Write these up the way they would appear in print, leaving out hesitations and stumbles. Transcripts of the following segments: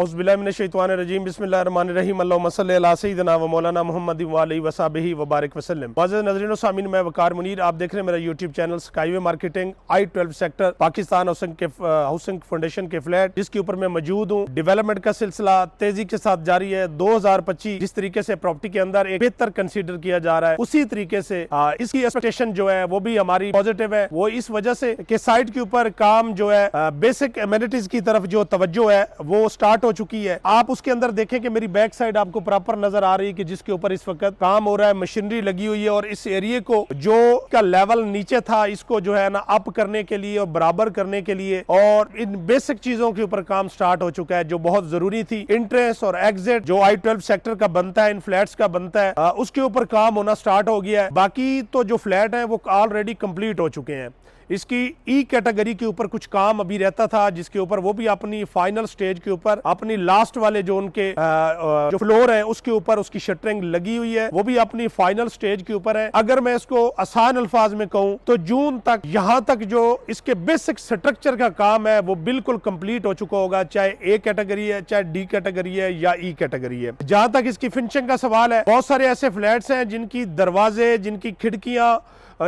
औज़ुबिल्लाहिमिनश्शैतानिर्रजीम बिस्मिल्लाहिर्रहमानिर्रहीम अल्लाहुम्मा सल्लि अला सय्यिदिना व मौलाना मुहम्मद व आलिहि व सहबिहि व बारिक वसल्लम। मुअज़्ज़ज़ नाज़रीन व सामीन, मैं वकार मुनीर, आप देख रहे हैं मेरा YouTube channel skyway marketing I-12 sector Pakistan housing foundation के फ्लैट, जिसके ऊपर मैं मौजूद हूँ। डेवलपमेंट का सिलसिला तेजी के साथ जारी है। 2025 जिस तरीके से प्रॉपर्टी के अंदर एक बेहतर कंसीडर किया जा रहा है, उसी तरीके से इसकी एक्सपेक्टेशन जो है वो भी हमारी पॉजिटिव है। वो इस वजह से कि साइट के ऊपर काम जो है बेसिक एमिनिटीज की तरफ जो तवज्जो है वो स्टार्ट हो चुकी है। आप उसके अंदर देखें कि मेरी बैक साइड आपको प्रॉपर नजर आ रही है कि जिसके ऊपर इस वक्त काम हो रहा है, मशीनरी लगी हुई है। और इस एरिया को जो का लेवल नीचे था, इसको जो है ना अप करने के लिए और बराबर करने के लिए और इन बेसिक चीजों के ऊपर काम स्टार्ट हो चुका है जो बहुत जरूरी थी। इंट्रेंस और एग्जिट जो I-12 सेक्टर का बनता है, इन फ्लैट्स का बनता है, उसके ऊपर काम होना स्टार्ट हो गया है। बाकी तो जो फ्लैट है वो ऑलरेडी कंप्लीट हो चुके हैं। इसकी ई कैटेगरी के ऊपर कुछ काम अभी रहता था, जिसके ऊपर वो भी अपनी फाइनल स्टेज के ऊपर अपनी लास्ट वाले जो उनके जो फ्लोर है उसके ऊपर उसकी शटरिंग लगी हुई है, वो भी अपनी फाइनल स्टेज के ऊपर है। अगर मैं इसको आसान अल्फाज में कहूं तो जून तक यहाँ तक जो इसके बेसिक स्ट्रक्चर का काम है वो बिल्कुल कंप्लीट हो चुका होगा, चाहे ए कैटेगरी है, चाहे डी कैटेगरी है या ई कैटेगरी है। जहां तक इसकी फिनिशिंग का सवाल है, बहुत सारे ऐसे फ्लैट्स हैं जिनकी दरवाजे, जिनकी खिड़कियां,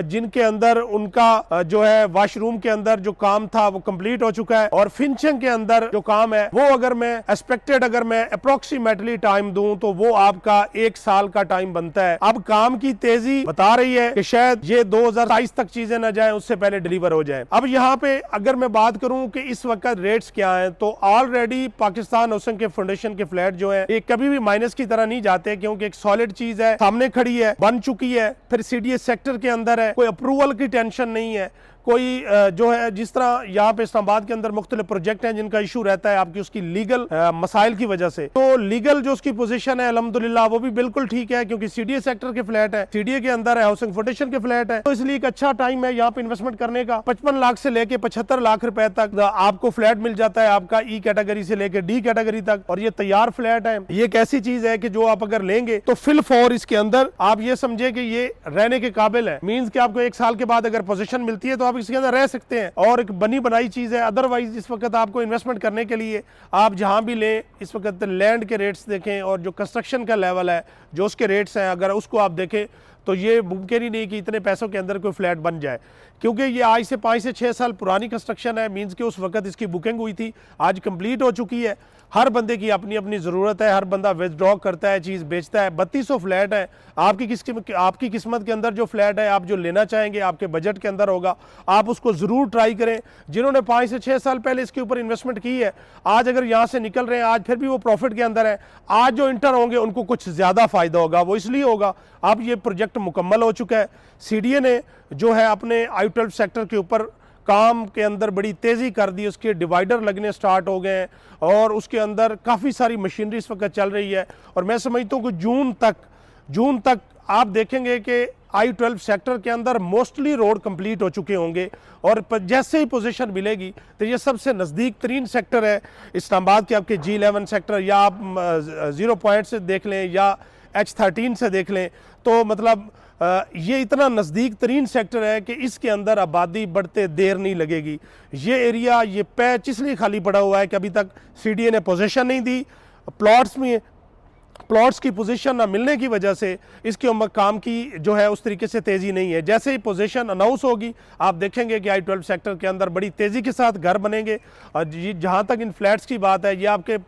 जिनके अंदर उनका जो है वॉशरूम के अंदर जो काम था वो कंप्लीट हो चुका है। और फिनिशिंग के अंदर जो काम है वो अगर मैं अप्रोक्सीमेटली टाइम दूं तो वो आपका 1 साल का टाइम बनता है। अब काम की तेजी बता रही है कि शायद ये 2027 तक चीजें ना जाए, उससे पहले डिलीवर हो जाए। अब यहाँ पे अगर मैं बात करूं कि इस वक्त रेट्स क्या है, तो ऑलरेडी पाकिस्तान हाउसिंग के फाउंडेशन के फ्लैट जो है ये कभी भी माइनस की तरह नहीं जाते, क्योंकि एक सॉलिड चीज है, सामने खड़ी है, बन चुकी है। फिर CDA सेक्टर के अंदर है, कोई अप्रूवल की टेंशन नहीं है, कोई जो है जिस तरह यहाँ पे इस्लामाबाद के अंदर मुख्तलिफ प्रोजेक्ट हैं जिनका इशू रहता है आपकी उसकी लीगल मसाइल की वजह से, तो लीगल जो उसकी पोजीशन है अल्हम्दुलिल्लाह वो भी बिल्कुल ठीक है, क्योंकि CDA सेक्टर के फ्लैट है, CDA के अंदर है, हाउसिंग फाउंडेशन के फ्लैट है, तो इसलिए एक अच्छा टाइम है यहाँ पे इन्वेस्टमेंट करने का। 55 लाख से लेके 75 लाख रुपए तक आपको फ्लैट मिल जाता है, आपका ई कैटेगरी से लेके डी कैटेगरी तक। और ये तैयार फ्लैट है, ये एक ऐसी चीज है कि जो आप अगर लेंगे तो फिल फॉर इसके अंदर आप ये समझे कि ये रहने के काबिल है। मीन्स कि आपको 1 साल के बाद अगर पोजीशन मिलती है तो आप इसके अंदर रह सकते हैं, और एक बनी बनाई चीज है। अदरवाइज इस वक्त आपको इन्वेस्टमेंट करने के लिए आप जहां भी लें, इस वक्त लैंड के रेट्स देखें और जो कंस्ट्रक्शन का लेवल है, जो उसके रेट्स हैं, अगर उसको आप देखें तो ये मुमकिन ही नहीं कि इतने पैसों के अंदर कोई फ्लैट बन जाए, क्योंकि ये आज से 5 से 6 साल पुरानी कंस्ट्रक्शन है। मींस कि उस वक्त इसकी बुकिंग हुई थी, आज कंप्लीट हो चुकी है। हर बंदे की अपनी अपनी ज़रूरत है, हर बंदा विथड्रॉ करता है, चीज़ बेचता है। 3200 फ्लैट है। आपकी किस्मत के अंदर जो फ्लैट है, आप जो लेना चाहेंगे, आपके बजट के अंदर होगा, आप उसको ज़रूर ट्राई करें। जिन्होंने 5 से 6 साल पहले इसके ऊपर इन्वेस्टमेंट की है, आज अगर यहाँ से निकल रहे हैं, आज फिर भी वो प्रॉफिट के अंदर है, आज जो इंटर होंगे उनको कुछ ज़्यादा फ़ायदा होगा। वो इसलिए होगा अब ये प्रोजेक्ट मुकम्मल हो चुका है। CDA ने जो है अपने I-12 सेक्टर के ऊपर काम के अंदर बड़ी तेज़ी कर दी, उसके डिवाइडर लगने स्टार्ट हो गए हैं और उसके अंदर काफ़ी सारी मशीनरी इस वक्त चल रही है। और मैं समझता हूँ कि जून तक आप देखेंगे कि I-12 सेक्टर के अंदर मोस्टली रोड कंप्लीट हो चुके होंगे। और जैसे ही पोजीशन मिलेगी तो ये सबसे नज़दीक तरीन सेक्टर है इस्लामाबाद के, आपके G11 सेक्टर, या आप 0 पॉइंट से देख लें या H13 से देख लें, तो मतलब ये इतना नज़दीक तरीन सेक्टर है कि इसके अंदर आबादी बढ़ते देर नहीं लगेगी। ये एरिया, ये पैच इसलिए खाली पड़ा हुआ है कि अभी तक CDA ने पोजीशन नहीं दी। प्लॉट्स की पोजीशन ना मिलने की वजह से इसके काम की जो है उस तरीके से तेज़ी नहीं है। जैसे ही पोजीशन अनाउंस होगी आप देखेंगे कि I-12 सेक्टर के अंदर बड़ी तेज़ी के साथ घर बनेंगे। और जहाँ तक इन फ्लैट्स की बात है, ये आपके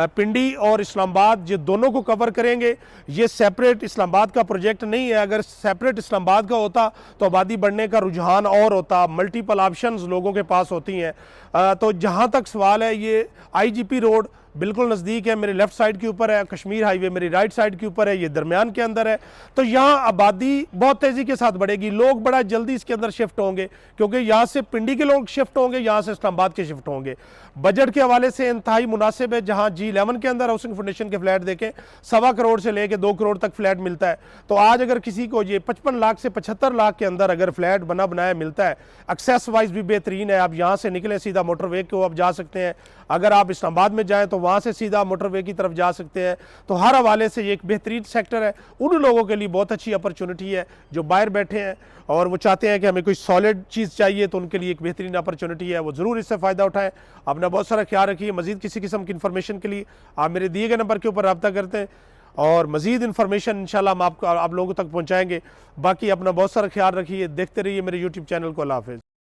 पिंडी और इस्लामाबाद ये दोनों को कवर करेंगे। ये सेपरेट इस्लामाबाद का प्रोजेक्ट नहीं है। अगर सेपरेट इस्लामाबाद का होता तो आबादी बढ़ने का रुझान और होता, मल्टीपल ऑप्शंस लोगों के पास होती हैं। तो जहाँ तक सवाल है, ये IGP रोड बिल्कुल नज़दीक है, मेरे लेफ्ट साइड के ऊपर है, कश्मीर हाईवे मेरी राइट साइड के ऊपर है, ये दरमियान के अंदर है। तो यहाँ आबादी बहुत तेज़ी के साथ बढ़ेगी, लोग बड़ा जल्दी इसके अंदर शिफ्ट होंगे, क्योंकि यहाँ से पिंडी के लोग शिफ्ट होंगे, यहाँ से इस्लामाबाद के शिफ्ट होंगे। बजट के हवाले से इंतहाई मुनासिब है। जहाँ G11 के अंदर हाउसिंग फाउंडेशन के फ्लैट देखें, 1.25 करोड़ से लेके 2 करोड़ तक फ्लैट मिलता है। तो आज अगर किसी को ये 55 लाख से 75 लाख के अंदर अगर फ्लैट बना बनाया मिलता है, एक्सेस वाइज भी बेहतरीन है। आप यहाँ से निकले सीधा मोटरवे को आप जा सकते हैं। अगर आप इस्लामाबाद में जाएँ तो वहाँ से सीधा मोटरवे की तरफ जा सकते हैं। तो हर हवाले से ये एक बेहतरीन सेक्टर है। उन लोगों के लिए बहुत अच्छी अपॉर्चुनिटी है जो बाहर बैठे हैं और वो चाहते हैं कि हमें कोई सॉलिड चीज़ चाहिए, तो उनके लिए एक बेहतरीन अपॉर्चुनिटी है, वो ज़रूर इससे फ़ायदा उठाएं। अपना बहुत सारा ख्याल रखिए। मज़ीद किसी किस्म की इन्फॉर्मेशन के लिए आप मेरे दिए गए नंबर के ऊपर रब्ता करते हैं और मज़ीद इन्फॉर्मेशन इंशाल्लाह हम आप लोगों तक पहुँचाएँगे। बाकी अपना बहुत सारा ख्याल रखिए, देखते रहिए मेरे यूट्यूब चैनल को। अल्लाह हाफ़िज़।